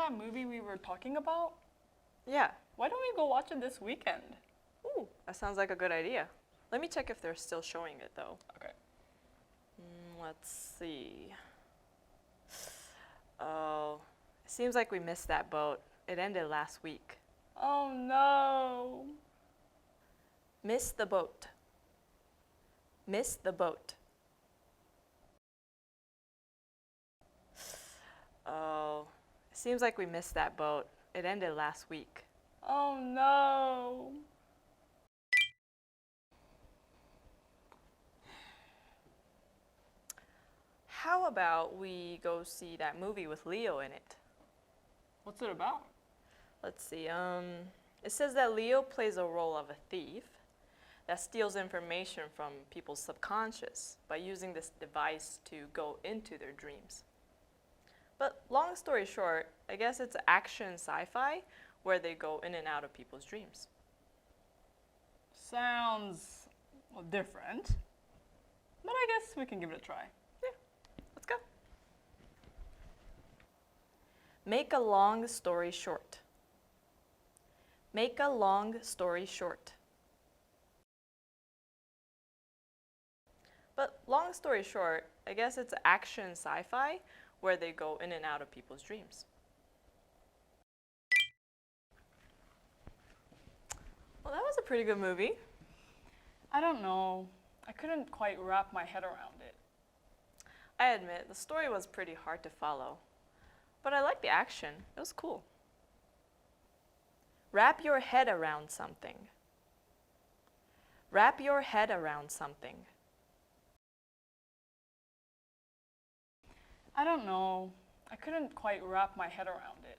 that movie we were talking about? Yeah. Why don't we go watch it this weekend? Ooh, that sounds like a good idea. Let me check if they're still showing it though. Okay. Let's see. Oh, it seems like we missed that boat. It ended last week. Oh no. Miss the boat. Miss the boat. Oh, it seems like we missed that boat. It ended last week. Oh no. How about we go see that movie with Leo in it? What's it about? Let's see. It says that Leo plays a role of a thief that steals information from people's subconscious by using this device to go into their dreams. But long story short, I guess it's action sci-fi where they go in and out of people's dreams. Sounds different, but I guess we can give it a try. Yeah, let's go. Make a long story short. Make a long story short. But long story short, I guess it's action sci-fi where they go in and out of people's dreams. Well, that was a pretty good movie. I don't know. I couldn't quite wrap my head around it. I admit, the story was pretty hard to follow. But I liked the action. It was cool. Wrap your head around something. Wrap your head around something. I don't know. I couldn't quite wrap my head around it.